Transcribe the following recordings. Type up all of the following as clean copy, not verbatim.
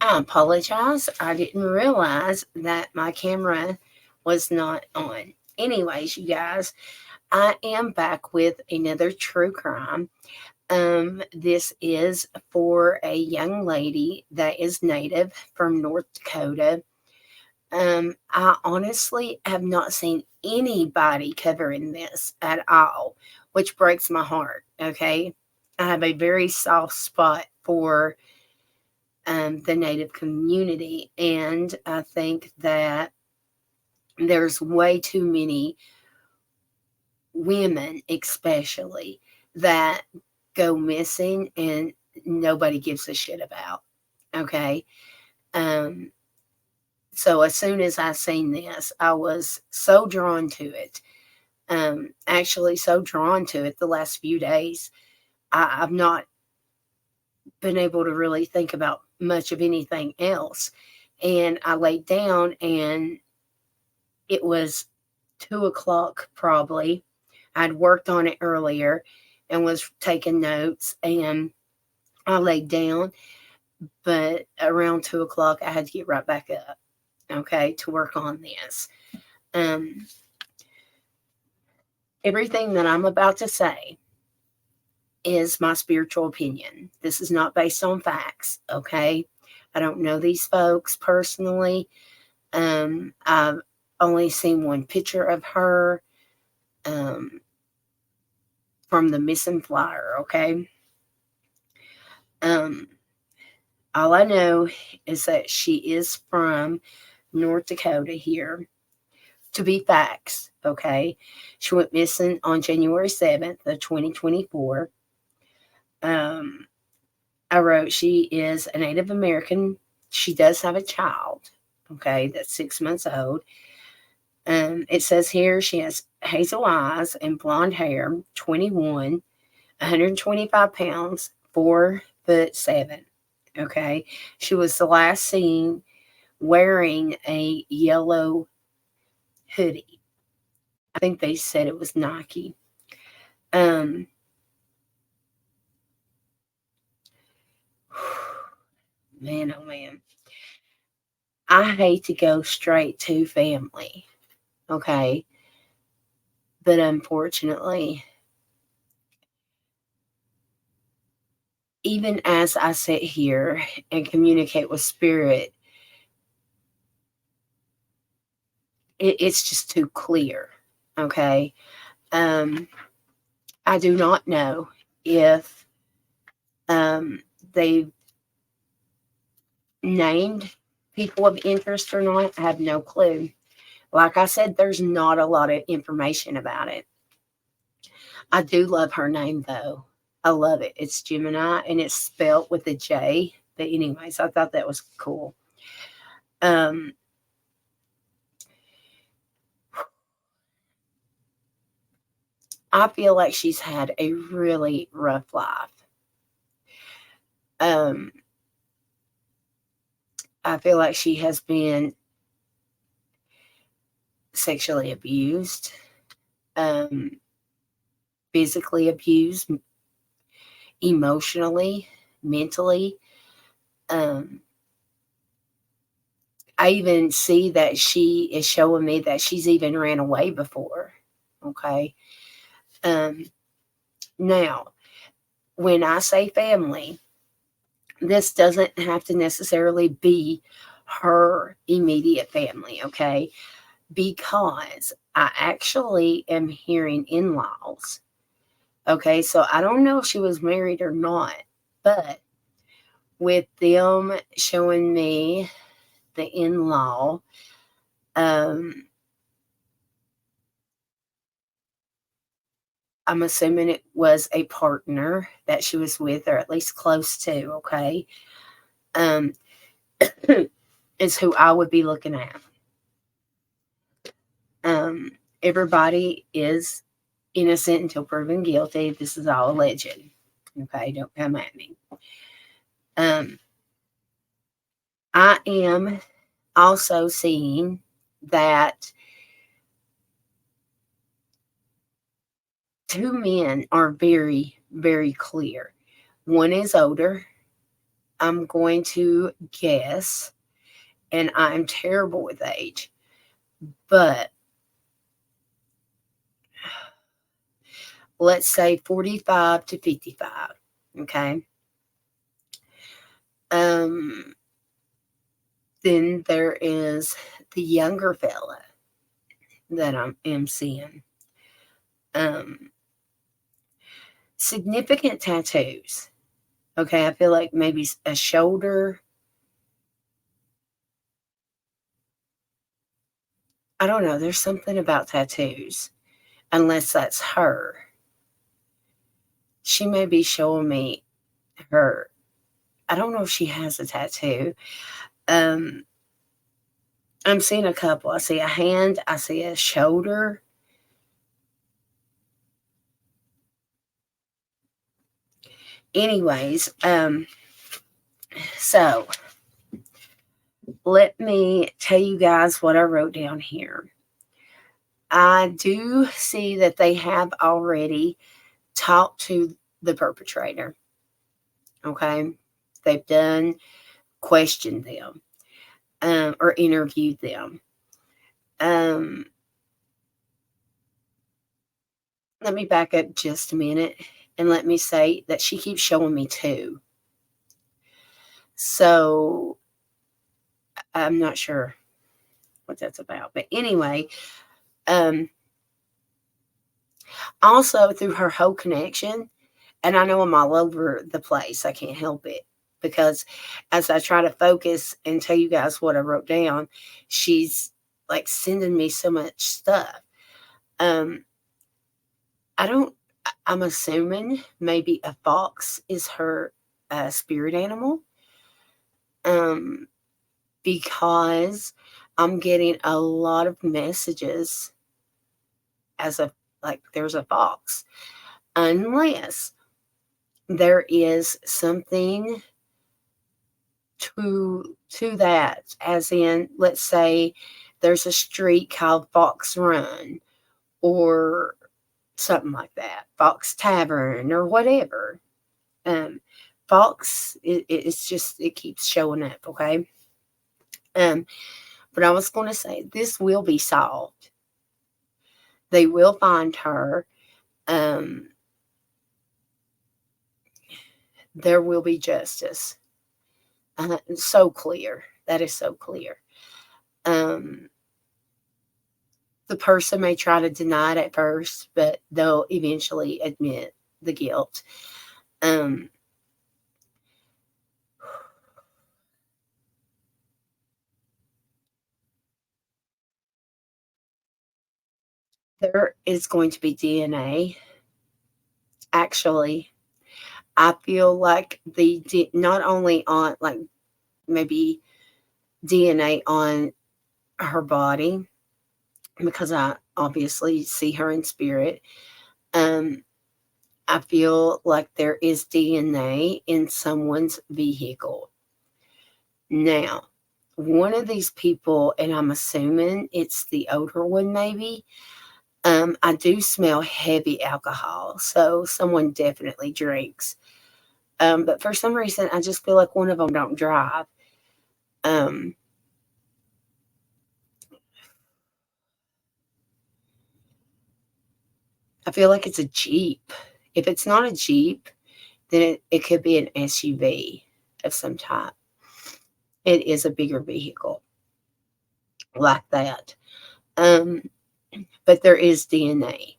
I apologize. I didn't realize that my camera was not on. Anyways, you guys, I am back with another true crime. This is for a young lady that is native from North Dakota. I honestly have not seen anybody covering this at all, which breaks my heart. Okay. I have a very soft spot for the Native community, and I think that there's way too many women, especially, that go missing and nobody gives a shit about. Okay. Um, so as soon as I seen this, I was so drawn to it. Actually, so drawn to it the last few days. I've not been able to really think about much of anything else. And I laid down, and it was 2 o'clock probably. I'd worked on it earlier and was taking notes, and I laid down, but around 2 o'clock I had to get right back up, okay, to work on this. Um, Everything that I'm about to say is my spiritual opinion. This is not based on facts, okay? I don't know these folks personally. I've only seen one picture of her um, from the missing flyer, okay? Um, all I know is that she is from North Dakota here. To be facts, okay? She went missing on January 7th of 2024. Um, I wrote she is a Native American. She does have a child, okay, that's 6 months old. It says here she has hazel eyes and blonde hair, 21, 125 pounds, 4'7". Okay. She was the last seen wearing a yellow hoodie. I think they said it was Nike. Um, man, oh man. I hate to go straight to family. Okay. But unfortunately, even as I sit here and communicate with spirit, it's just too clear. Okay. Um, I do not know if um, they've named people of interest or not. I have no clue. Like I said, there's not a lot of information about it. I do love her name though. I love it. It's Gemini and it's spelled with a J. But anyways, I thought that was cool. Um, I feel like she's had a really rough life. Um, I feel like she has been sexually abused, um, physically abused, emotionally, mentally. Um, I even see that she is showing me that she's even ran away before. Okay. Um, Now, when I say family, this doesn't have to necessarily be her immediate family. Okay. Because I actually am hearing in laws. Okay. So I don't know if she was married or not, but with them showing me the in law, um, I'm assuming it was a partner that she was with, or at least close to. Okay. Um, is who I would be looking at. Um, Everybody is innocent until proven guilty. This is all alleged. Okay. Don't come at me. Um, I am also seeing that two men are very, very clear. One is older, I'm going to guess, and I'm terrible with age, but let's say 45 to 55. Okay. Um, then there is the younger fella that I am seeing. Um, Significant tattoos. Okay, I feel like maybe a shoulder. I don't know. There's something about tattoos, unless that's her. She may be showing me her. I don't know if she has a tattoo. Um, I'm seeing a couple. I see a hand. I see a shoulder. Anyways, so let me tell you guys what I wrote down here. I do see that they have already talked to the perpetrator. Okay. They've done questioned them, or interviewed them. Um, Let me back up just a minute and let me say that she keeps showing me two. So I'm not sure what that's about. But anyway, um, also through her whole connection, and I know I'm all over the place. I can't help it because as I try to focus and tell you guys what I wrote down, she's like sending me so much stuff. Um, I don't, I'm assuming maybe a fox is her spirit animal, um, because I'm getting a lot of messages as a, like, there's a fox, unless there is something to that, as in, let's say there's a street called Fox Run, or something like that, Fox Tavern, or whatever. um Fox, it's just, it keeps showing up. Okay. um but I was going to say, this will be solved. They will find her. um there will be justice. So clear. That is so clear. um the person may try to deny it at first, but they'll eventually admit the guilt. Um, there is going to be DNA. Actually, I feel like not only on, like, maybe DNA on her body, because I obviously see her in spirit. Um, I feel like there is DNA in someone's vehicle. Now, one of these people, and I'm assuming it's the older one, maybe. I do smell heavy alcohol, so someone definitely drinks. But for some reason, I just feel like one of them don't drive. Um, I feel like it's a Jeep. If it's not a Jeep, then it could be an SUV of some type. It is a bigger vehicle like that. Um, but there is DNA,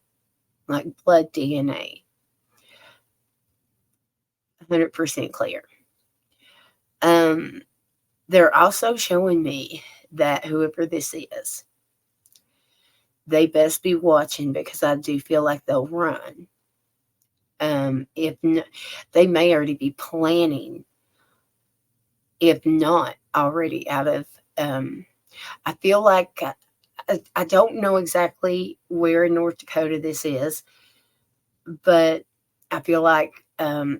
like blood DNA, 100% clear. Um, they're also showing me that whoever this is, they best be watching, because I do feel like they'll run. If not, they may already be planning, if not already out of. I feel like I don't know exactly where in North Dakota this is, but I feel like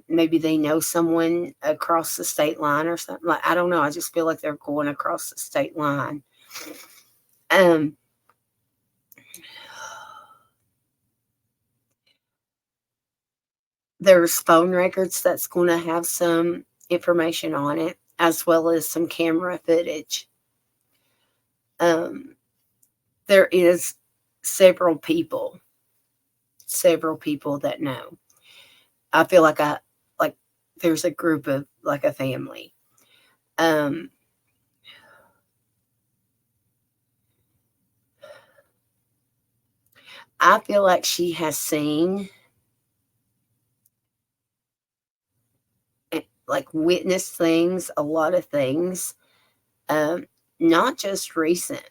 maybe they know someone across the state line or something. Like, I don't know. I just feel like they're going across the state line. Um, there's phone records that's going to have some information on it, as well as some camera footage. There is several people that know. I feel like there's a group of, like, a family. I feel like she has seen, like, witnessed things, a lot of things, not just recent,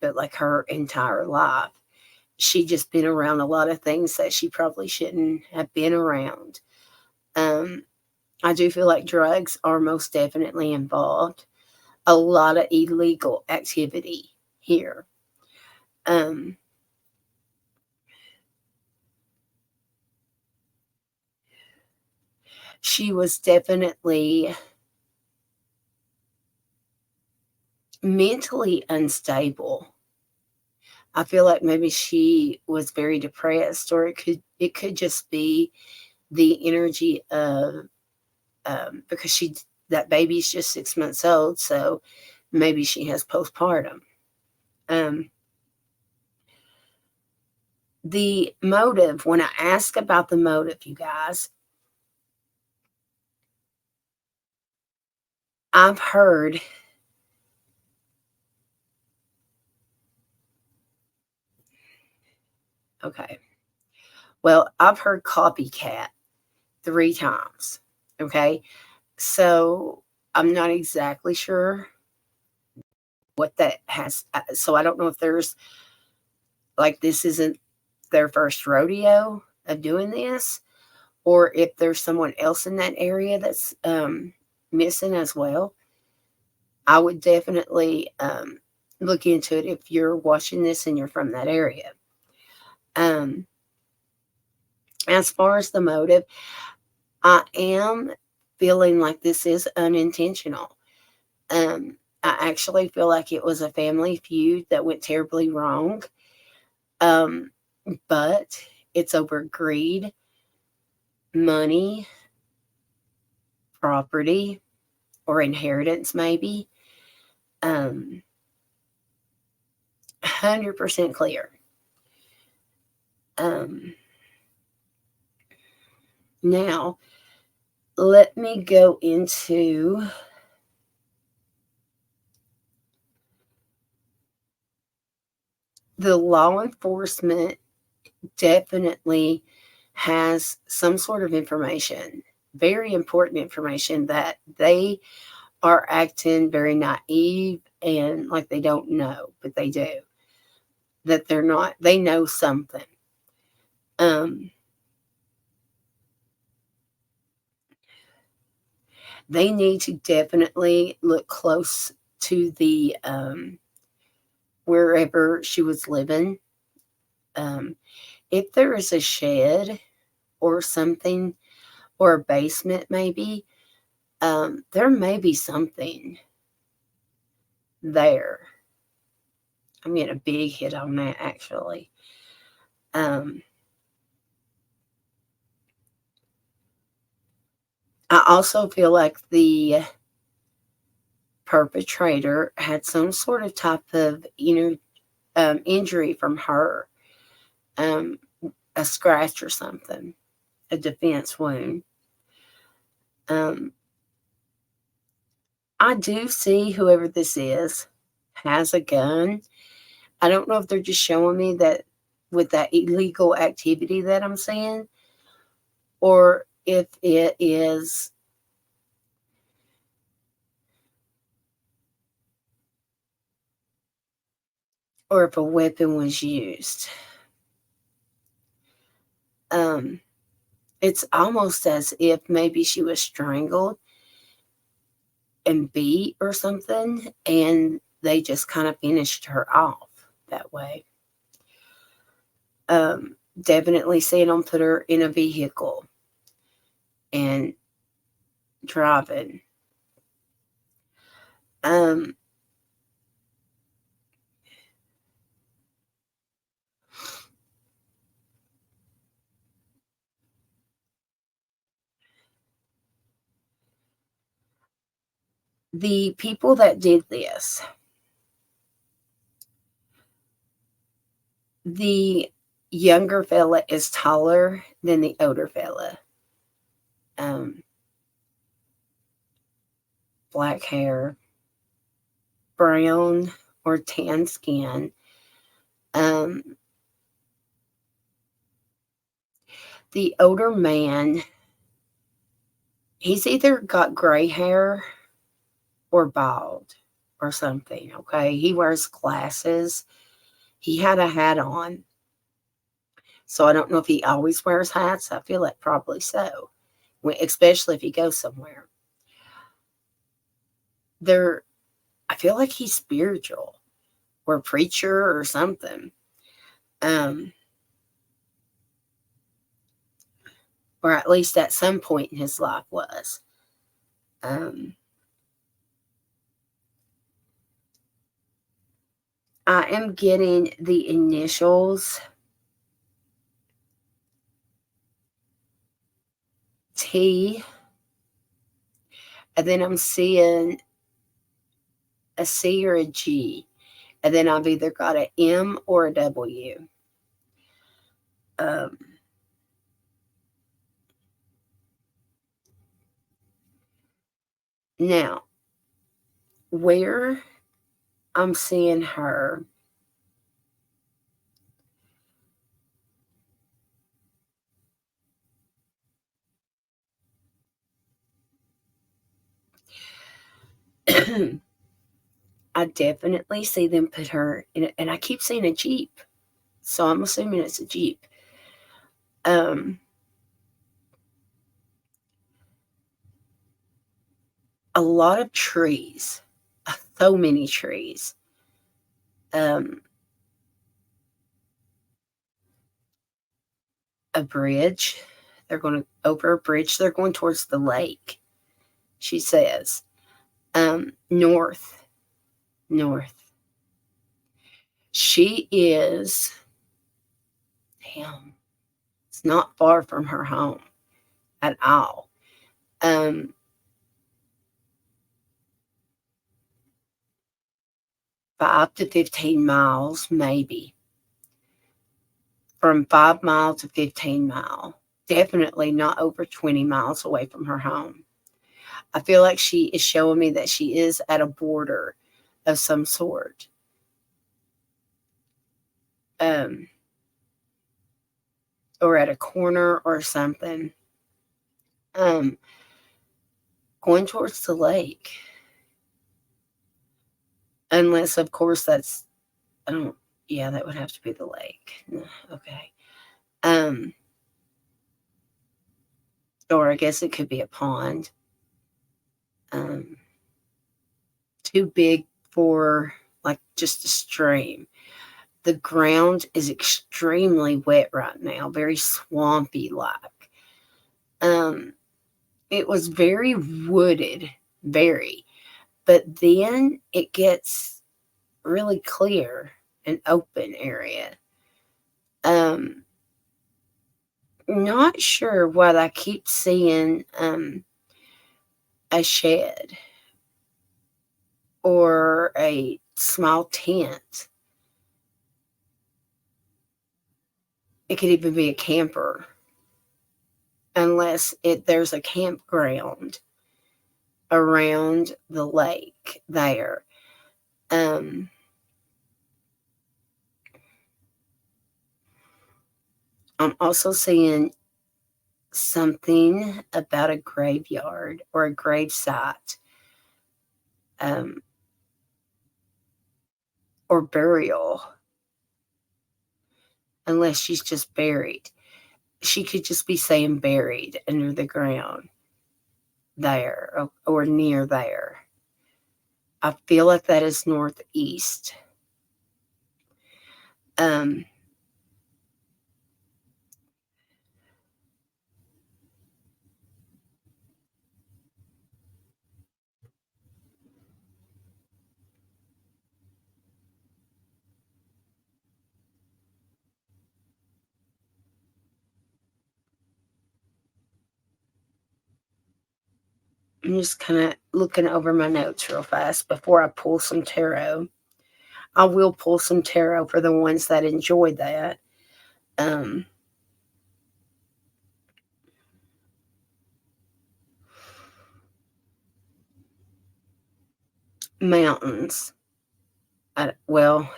but like her entire life. She just been around a lot of things that she probably shouldn't have been around. I do feel like drugs are most definitely involved. A lot of illegal activity here. She was definitely mentally unstable. I feel like maybe she was very depressed, or it could just be the energy of, because that baby's just 6 months old, so maybe she has postpartum. The motive, when I ask about the motive, you guys, I've heard, okay, well, I've heard copycat 3 times, okay? So, I'm not exactly sure what that has, so I don't know if there's, like, this isn't their first rodeo of doing this, or if there's someone else in that area that's, missing as well. I would definitely, look into it if you're watching this and you're from that area. As far as the motive, I am feeling like this is unintentional. I actually feel like it was a family feud that went terribly wrong. But it's over greed, money, property, or inheritance, maybe. 100% clear. Now, let me go into the law enforcement. Definitely has some sort of information, very important information, that they are acting very naive and like they don't know, but they do. That they're not, they know something. They need to definitely look close to the wherever she was living. If there is a shed or something, or a basement, maybe, there may be something there. I'm getting a big hit on that, actually. I also feel like the perpetrator had some sort of type of injury from her, a scratch or something, a defense wound. I do see whoever this is has a gun. I don't know if they're just showing me that with that illegal activity that I'm seeing, or if it is, or if a weapon was used. It's almost as if maybe she was strangled and beat or something, and they just kind of finished her off that way. Definitely seeing them put her in a vehicle and driving. The people that did this, the younger fella is taller than the older fella. Black hair, brown or tan skin. The older man, he's either got gray hair or bald or something, okay? He wears glasses. He had a hat on. So I don't know if he always wears hats. I feel like probably so, especially if he goes somewhere. I feel like he's spiritual or a preacher or something. Or at least at some point in his life was. I am getting the initials T, and then I'm seeing a C or a G, and then I've either got an M or a W. Now, where I'm seeing her, I definitely see them put her in, and I keep seeing a Jeep, so I'm assuming it's a Jeep. A lot of trees, so many trees. A bridge. They're going over a bridge. They're going towards the lake, she says. North. She is, damn, it's not far from her home at all. 5 to 15 miles, maybe. From 5 mile to 15 mile. Definitely not over 20 miles away from her home. I feel like she is showing me that she is at a border of some sort. Or at a corner or something. Going towards the lake. Unless, of course, that's, yeah, that would have to be the lake. Okay. Or I guess it could be a pond. Too big for like just a stream. The ground is extremely wet right now, very swampy like. It was very wooded, very, but then it gets really clear, an open area. Not sure what I keep seeing a shed or a small tent. It could even be a camper, unless there's a campground around the lake there. I'm also seeing something about a graveyard or a gravesite, or burial, unless she's just buried. She could just be saying buried under the ground there or near there. I feel like that is northeast. I'm just kind of looking over my notes real fast before I pull some tarot. I will pull some tarot for the ones that enjoy that. Mountains. Well,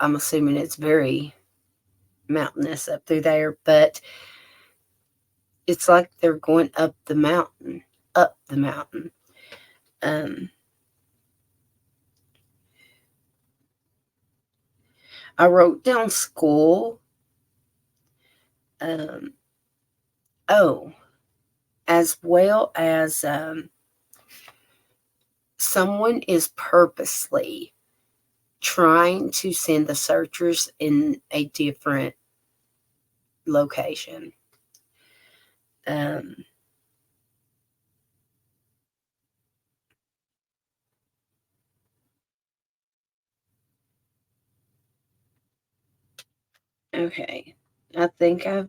I'm assuming it's very mountainous up through there, but it's like they're going up the mountain, up the mountain. I wrote down school. Oh, as well as someone is purposely trying to send the searchers in a different location. Okay, I think I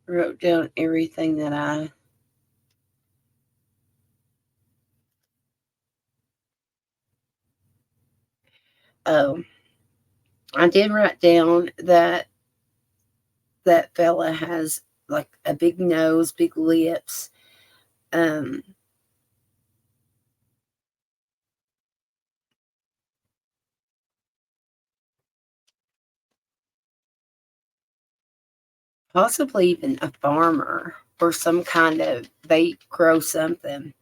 wrote down everything that oh, I did write down that that fella has like a big nose, big lips. Um, Possibly even a farmer or some kind of, they grow something.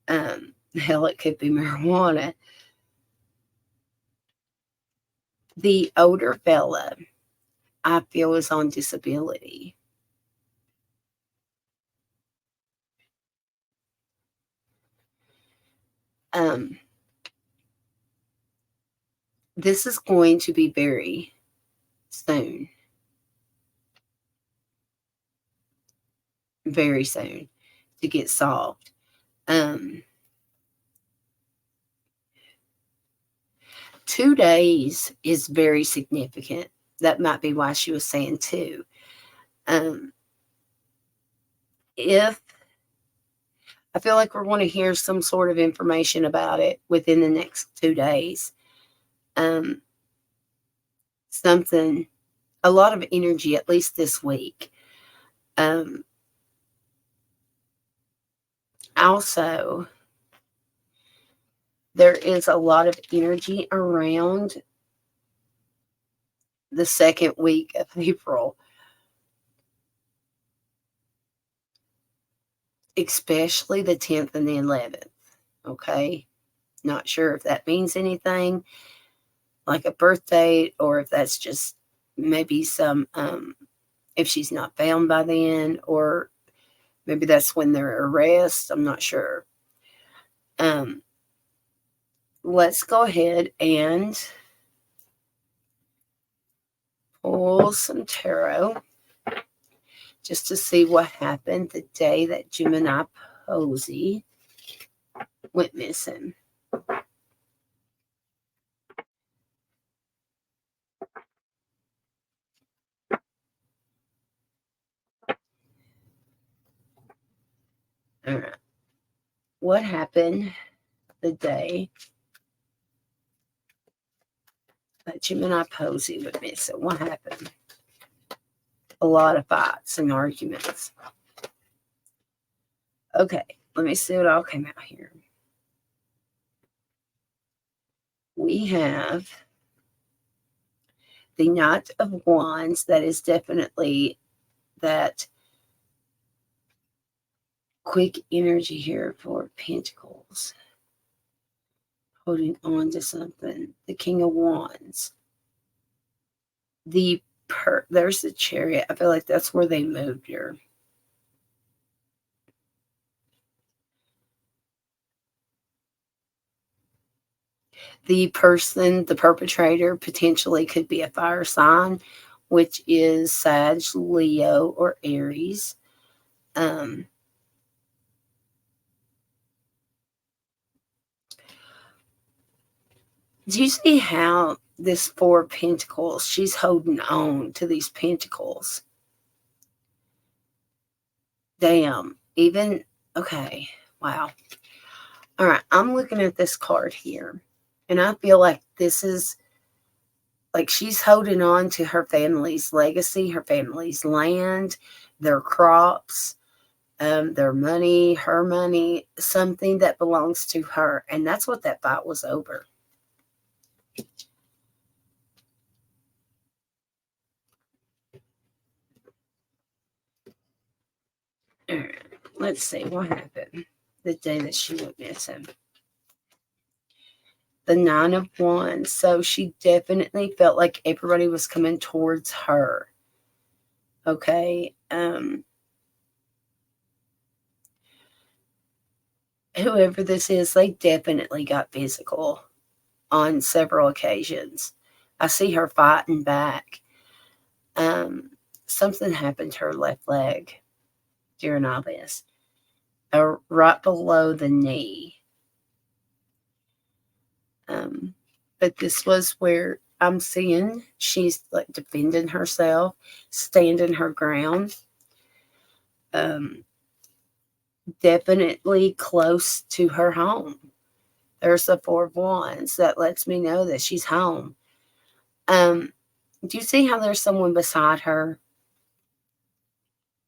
Hell, it could be marijuana. The older fella, I feel, is on disability. Um, this is going to be very soon, very soon to get solved. Um, 2 days is very significant. That might be why she was saying two. Um, if I feel like we're going to hear some sort of information about it within the next 2 days. Um, something, a lot of energy, at least this week. Um, also, there is a lot of energy around the second week of April, especially the 10th and the 11th. Okay. Not sure if that means anything like a birth date or if that's just maybe some, if she's not found by then, or maybe that's when their arrest. I'm not sure. Um, let's go ahead and pull some tarot just to see what happened the day that Gemini Posey went missing. All right. What happened the day that Gemini Posey went missing? What happened? A lot of fights and arguments. Okay, let me see what all came out here. We have the Knight of Wands. That is definitely that quick energy here for Pentacles. Holding on to something. The King of Wands. There's the Chariot. I feel like that's where they moved her. The person, the perpetrator, potentially could be a fire sign, which is Sag, Leo, or Aries. Do you see how this Four of Pentacles, she's holding on to these pentacles? Damn. Even, okay. Wow. All right. I'm looking at this card here. And I feel like this is, like, she's holding on to her family's legacy, her family's land, their crops, their money, her money, something that belongs to her. And that's what that fight was over. All right. Let's see what happened the day that she went missing. The Nine of Wands. So she definitely felt like everybody was coming towards her. Okay. Whoever this is, they definitely got physical on several occasions. I see her fighting back. Something happened to her left leg during all this. Right below the knee. But this was where I'm seeing she's like defending herself, standing her ground. Definitely close to her home. There's the Four of Wands that lets me know that she's home. Do you see how there's someone beside her?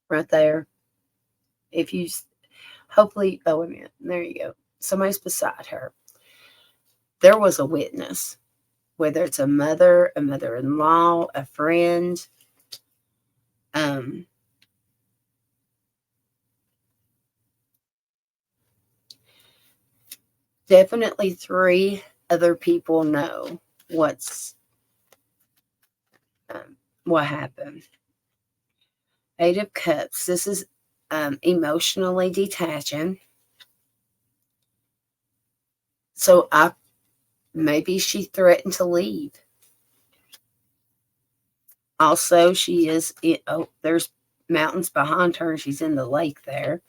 Right there. If you, hopefully, oh, wait a minute. There you go. Somebody's beside her. There was a witness, whether it's a mother-in-law, a friend. Definitely 3 other people know what happened. 8 of Cups. This is emotionally detaching. So maybe she threatened to leave. Also, she is, there's mountains behind her and she's in the lake there.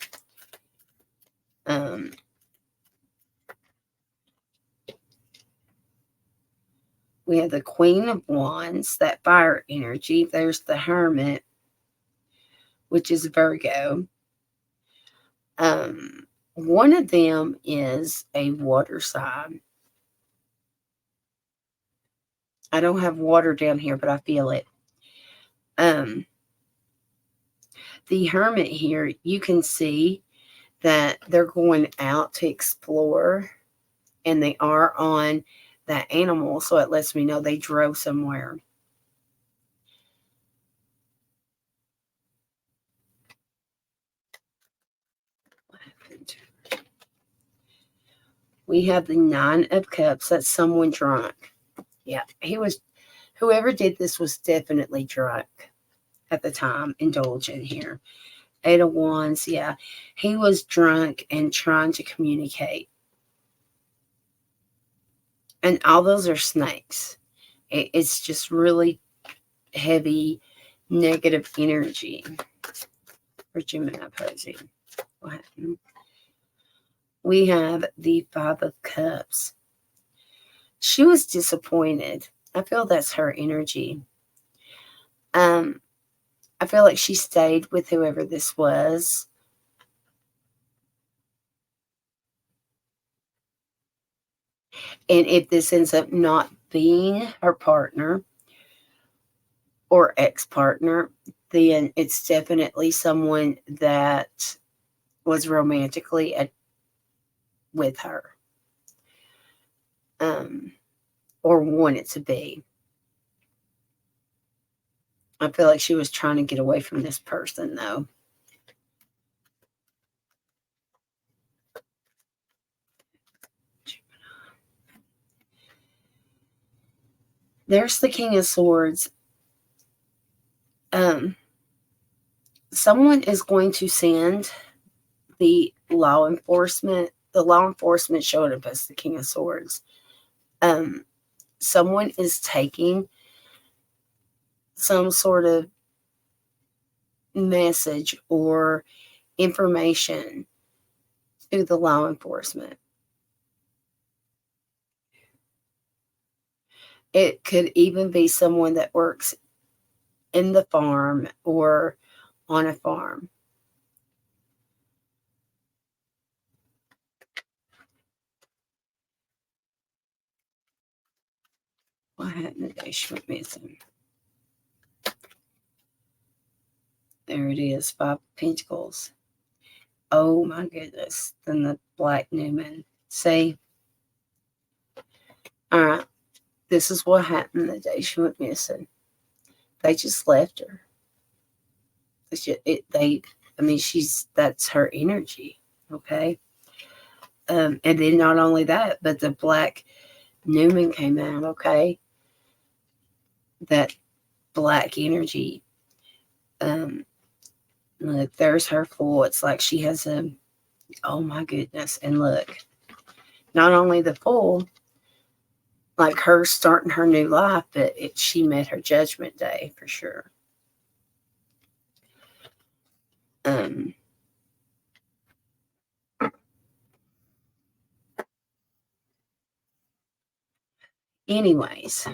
We have the Queen of Wands, that fire energy. There's the Hermit, which is Virgo. One of them is a water sign. I don't have water down here, but I feel it. The Hermit here, you can see that they're going out to explore, and they are on that animal, so it lets me know they drove somewhere. What happened? We have the Nine of Cups. That's someone drunk. Yeah, whoever did this was definitely drunk at the time, indulging here. 8 of Wands, yeah. He was drunk and trying to communicate. And all those are snakes. It's just really heavy, negative energy. For Gemini posing. What happened? We have the 5 of Cups. She was disappointed. I feel that's her energy. I feel like she stayed with whoever this was. And if this ends up not being her partner or ex-partner, then it's definitely someone that was romantically with her. Or wanted to be. I feel like she was trying to get away from this person, though. There's the King of Swords. Someone is going to send the law enforcement. The law enforcement showed up as the King of Swords. Someone is taking some sort of message or information to the law enforcement. It could even be someone that works in the farm or on a farm. What happened today? She went missing. There it is, 5 Pentacles. Oh my goodness. Then the Black Newman. See? All right. This is what happened the day she went missing. They just left her. That's her energy. Okay. And then not only that, but the Black Newman came out. Okay. That black energy. Look, there's her Fool. It's like she has oh my goodness. And look, not only the Fool, like her starting her new life, but she met her judgment day for sure. Anyways,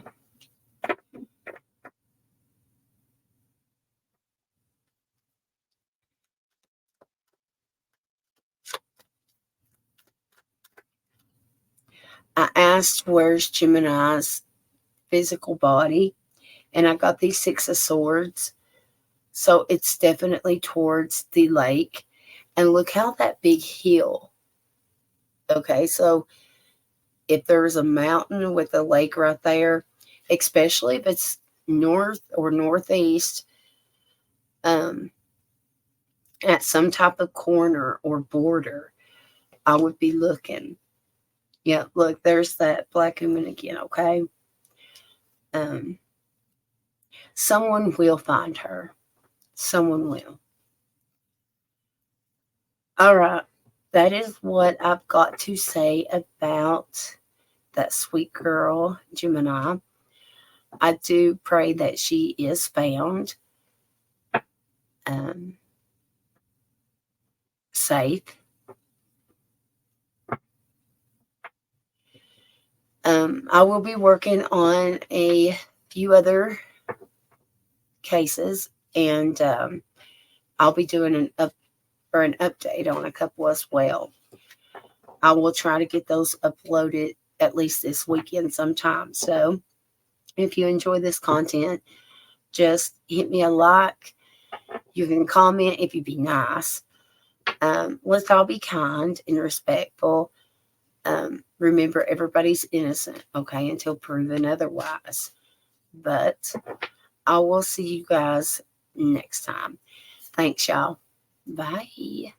I asked where's Gemini's physical body, and I got these 6 of Swords. So it's definitely towards the lake. And look how that big hill. Okay, so if there's a mountain with a lake right there, especially if it's north or northeast, at some type of corner or border, I would be looking. Yeah, look, there's that Black woman again, okay? Someone will find her. Someone will. All right. That is what I've got to say about that sweet girl, Gemini. I do pray that she is found safe. I will be working on a few other cases, and I'll be doing an update on a couple as well. I will try to get those uploaded at least this weekend sometime. So if you enjoy this content, just hit me a like. You can comment if you be nice. Let's all be kind and respectful. Remember, everybody's innocent, okay, until proven otherwise. But I will see you guys next time. Thanks, y'all. Bye.